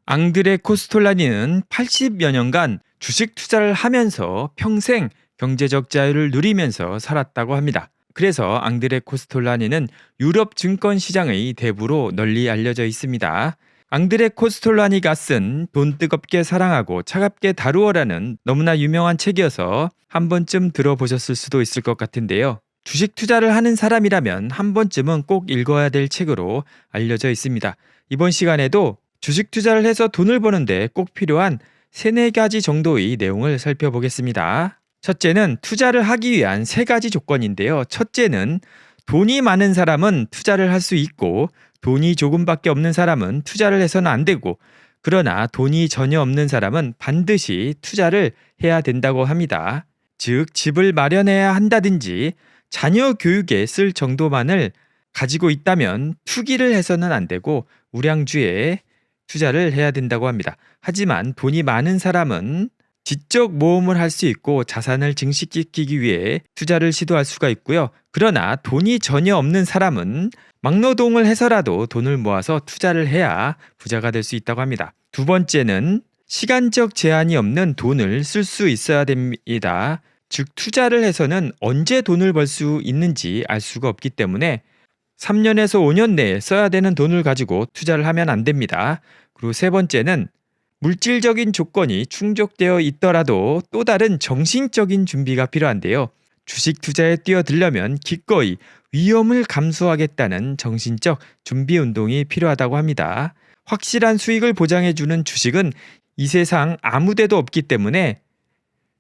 앙드레 코스톨라니는 80여 년간 주식 투자를 하면서 평생 경제적 자유를 누리면서 살았다고 합니다. 그래서 앙드레 코스톨라니는 유럽 증권 시장의 대부로 널리 알려져 있습니다. 앙드레 코스톨라니가 쓴 돈 뜨겁게 사랑하고 차갑게 다루어라는 너무나 유명한 책이어서 한 번쯤 들어보셨을 수도 있을 것 같은데요. 주식 투자를 하는 사람이라면 한 번쯤은 꼭 읽어야 될 책으로 알려져 있습니다. 이번 시간에도 주식 투자를 해서 돈을 버는데 꼭 필요한 3-4가지 정도의 내용을 살펴보겠습니다. 첫째는 투자를 하기 위한 3가지 조건인데요. 첫째는 돈이 많은 사람은 투자를 할 수 있고 돈이 조금밖에 없는 사람은 투자를 해서는 안 되고, 그러나 돈이 전혀 없는 사람은 반드시 투자를 해야 된다고 합니다. 즉, 집을 마련해야 한다든지 자녀 교육에 쓸 정도만을 가지고 있다면 투기를 해서는 안 되고 우량주에 투자를 해야 된다고 합니다. 하지만 돈이 많은 사람은 지적 모험을 할 수 있고 자산을 증식시키기 위해 투자를 시도할 수가 있고요. 그러나 돈이 전혀 없는 사람은 막노동을 해서라도 돈을 모아서 투자를 해야 부자가 될 수 있다고 합니다. 두 번째는 시간적 제한이 없는 돈을 쓸 수 있어야 됩니다. 즉, 투자를 해서는 언제 돈을 벌 수 있는지 알 수가 없기 때문에 3년에서 5년 내에 써야 되는 돈을 가지고 투자를 하면 안 됩니다. 그리고 세 번째는 물질적인 조건이 충족되어 있더라도 또 다른 정신적인 준비가 필요한데요. 주식 투자에 뛰어들려면 기꺼이 위험을 감수하겠다는 정신적 준비 운동이 필요하다고 합니다. 확실한 수익을 보장해주는 주식은 이 세상 아무 데도 없기 때문에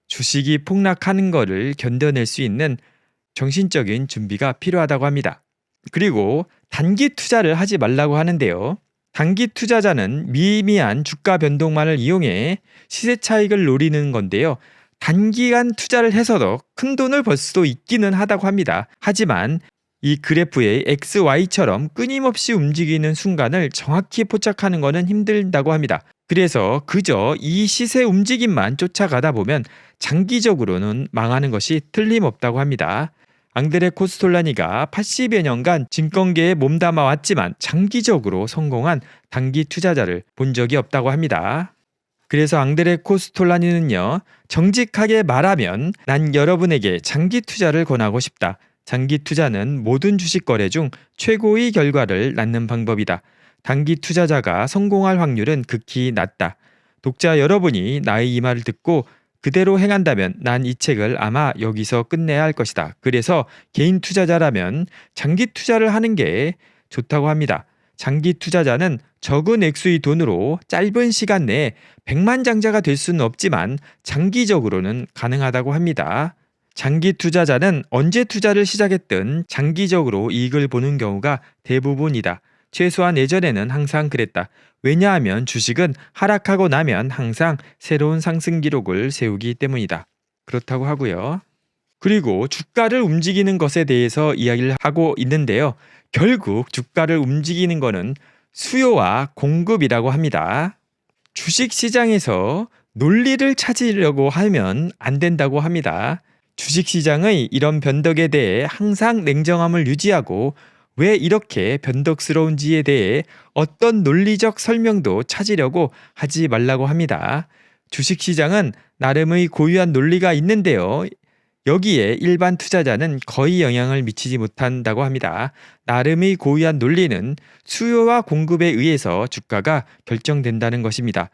주식이 폭락하는 것을 견뎌낼 수 있는 정신적인 준비가 필요하다고 합니다. 그리고 단기 투자를 하지 말라고 하는데요. 단기 투자자는 미미한 주가 변동만을 이용해 시세 차익을 노리는 건데요. 단기간 투자를 해서도 큰 돈을 벌 수도 있기는 하다고 합니다. 하지만 이 그래프의 XY처럼 끊임없이 움직이는 순간을 정확히 포착하는 것은 힘들다고 합니다. 그래서 그저 이 시세 움직임만 쫓아가다 보면 장기적으로는 망하는 것이 틀림없다고 합니다. 앙드레 코스톨라니가 80여 년간 증권계에 몸담아 왔지만 장기적으로 성공한 단기 투자자를 본 적이 없다고 합니다. 그래서 앙드레 코스톨라니는요, 정직하게 말하면 난 여러분에게 장기 투자를 권하고 싶다. 장기 투자는 모든 주식 거래 중 최고의 결과를 낳는 방법이다. 단기 투자자가 성공할 확률은 극히 낮다. 독자 여러분이 나의 이 말을 듣고 그대로 행한다면 난 이 책을 아마 여기서 끝내야 할 것이다. 그래서 개인 투자자라면 장기 투자를 하는 게 좋다고 합니다. 장기 투자자는 적은 액수의 돈으로 짧은 시간 내에 백만장자가 될 수는 없지만 장기적으로는 가능하다고 합니다. 장기 투자자는 언제 투자를 시작했든 장기적으로 이익을 보는 경우가 대부분이다. 최소한 예전에는 항상 그랬다. 왜냐하면 주식은 하락하고 나면 항상 새로운 상승 기록을 세우기 때문이다. 그렇다고 하고요. 그리고 주가를 움직이는 것에 대해서 이야기를 하고 있는데요. 결국 주가를 움직이는 것은 수요와 공급이라고 합니다. 주식 시장에서 논리를 찾으려고 하면 안 된다고 합니다. 주식 시장의 이런 변덕에 대해 항상 냉정함을 유지하고 왜 이렇게 변덕스러운지에 대해 어떤 논리적 설명도 찾으려고 하지 말라고 합니다. 주식시장은 나름의 고유한 논리가 있는데요. 여기에 일반 투자자는 거의 영향을 미치지 못한다고 합니다. 나름의 고유한 논리는 수요와 공급에 의해서 주가가 결정된다는 것입니다.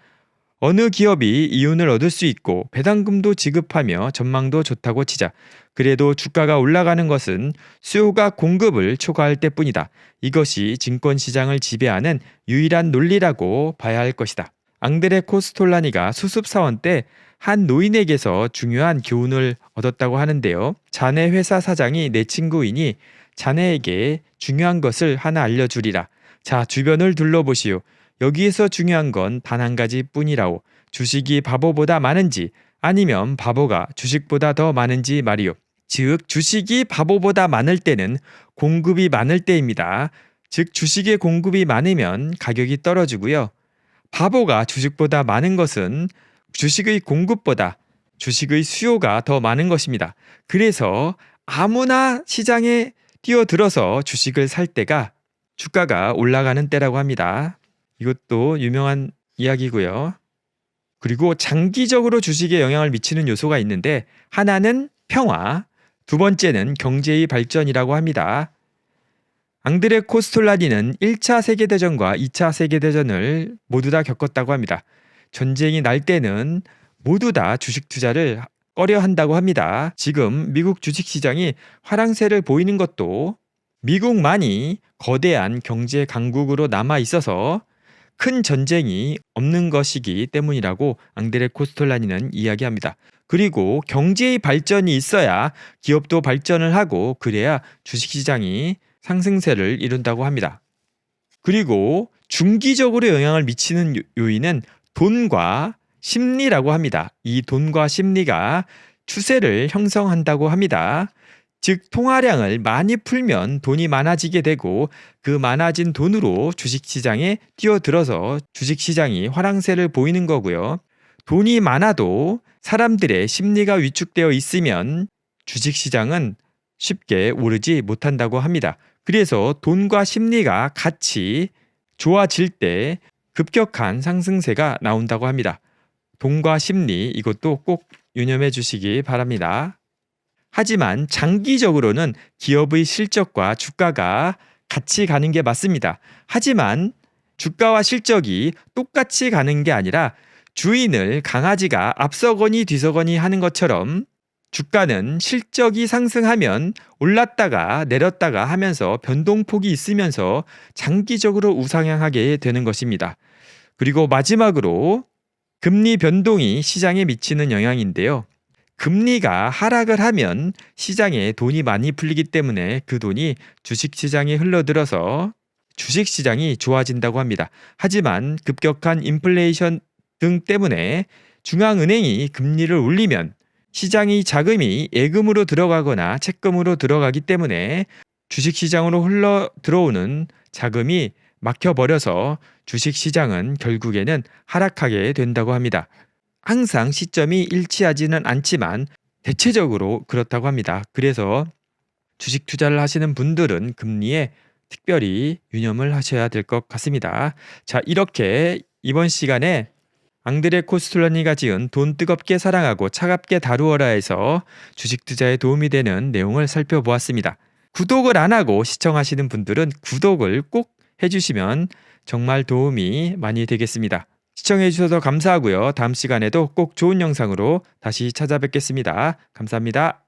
어느 기업이 이윤을 얻을 수 있고 배당금도 지급하며 전망도 좋다고 치자. 그래도 주가가 올라가는 것은 수요가 공급을 초과할 때뿐이다. 이것이 증권시장을 지배하는 유일한 논리라고 봐야 할 것이다. 앙드레 코스톨라니가 수습사원 때 한 노인에게서 중요한 교훈을 얻었다고 하는데요. 자네 회사 사장이 내 친구이니 자네에게 중요한 것을 하나 알려주리라. 자, 주변을 둘러보시오. 여기에서 중요한 건 단 한 가지 뿐이라오. 주식이 바보보다 많은지 아니면 바보가 주식보다 더 많은지 말이오. 즉, 주식이 바보보다 많을 때는 공급이 많을 때입니다. 즉, 주식의 공급이 많으면 가격이 떨어지고요. 바보가 주식보다 많은 것은 주식의 공급보다 주식의 수요가 더 많은 것입니다. 그래서 아무나 시장에 뛰어들어서 주식을 살 때가 주가가 올라가는 때라고 합니다. 이것도 유명한 이야기고요. 그리고 장기적으로 주식에 영향을 미치는 요소가 있는데 하나는 평화, 두 번째는 경제의 발전이라고 합니다. 앙드레 코스톨라니는 1차 세계대전과 2차 세계대전을 모두 다 겪었다고 합니다. 전쟁이 날 때는 모두 다 주식 투자를 꺼려 한다고 합니다. 지금 미국 주식시장이 화랑세를 보이는 것도 미국만이 거대한 경제 강국으로 남아 있어서 큰 전쟁이 없는 것이기 때문이라고 앙드레 코스톨라니는 이야기합니다. 그리고 경제의 발전이 있어야 기업도 발전을 하고 그래야 주식시장이 상승세를 이룬다고 합니다. 그리고 중기적으로 영향을 미치는 요인은 돈과 심리라고 합니다. 이 돈과 심리가 추세를 형성한다고 합니다. 즉 통화량을 많이 풀면 돈이 많아지게 되고 그 많아진 돈으로 주식시장에 뛰어들어서 주식시장이 화랑세를 보이는 거고요. 돈이 많아도 사람들의 심리가 위축되어 있으면 주식시장은 쉽게 오르지 못한다고 합니다. 그래서 돈과 심리가 같이 좋아질 때 급격한 상승세가 나온다고 합니다. 돈과 심리 이것도 꼭 유념해 주시기 바랍니다. 하지만 장기적으로는 기업의 실적과 주가가 같이 가는 게 맞습니다. 하지만 주가와 실적이 똑같이 가는 게 아니라 주인을 강아지가 앞서거니 뒤서거니 하는 것처럼 주가는 실적이 상승하면 올랐다가 내렸다가 하면서 변동폭이 있으면서 장기적으로 우상향하게 되는 것입니다. 그리고 마지막으로 금리 변동이 시장에 미치는 영향인데요. 금리가 하락을 하면 시장에 돈이 많이 풀리기 때문에 그 돈이 주식시장에 흘러들어서 주식시장이 좋아진다고 합니다. 하지만 급격한 인플레이션 등 때문에 중앙은행이 금리를 올리면 시장의 자금이 예금으로 들어가거나 채권으로 들어가기 때문에 주식시장으로 흘러 들어오는 자금이 막혀버려서 주식시장은 결국에는 하락하게 된다고 합니다. 항상 시점이 일치하지는 않지만 대체적으로 그렇다고 합니다. 그래서 주식 투자를 하시는 분들은 금리에 특별히 유념을 하셔야 될 것 같습니다. 자, 이렇게 이번 시간에 앙드레 코스톨라니가 지은 돈 뜨겁게 사랑하고 차갑게 다루어라에서 주식 투자에 도움이 되는 내용을 살펴보았습니다. 구독을 안 하고 시청하시는 분들은 구독을 꼭 해주시면 정말 도움이 많이 되겠습니다. 시청해주셔서 감사하고요. 다음 시간에도 꼭 좋은 영상으로 다시 찾아뵙겠습니다. 감사합니다.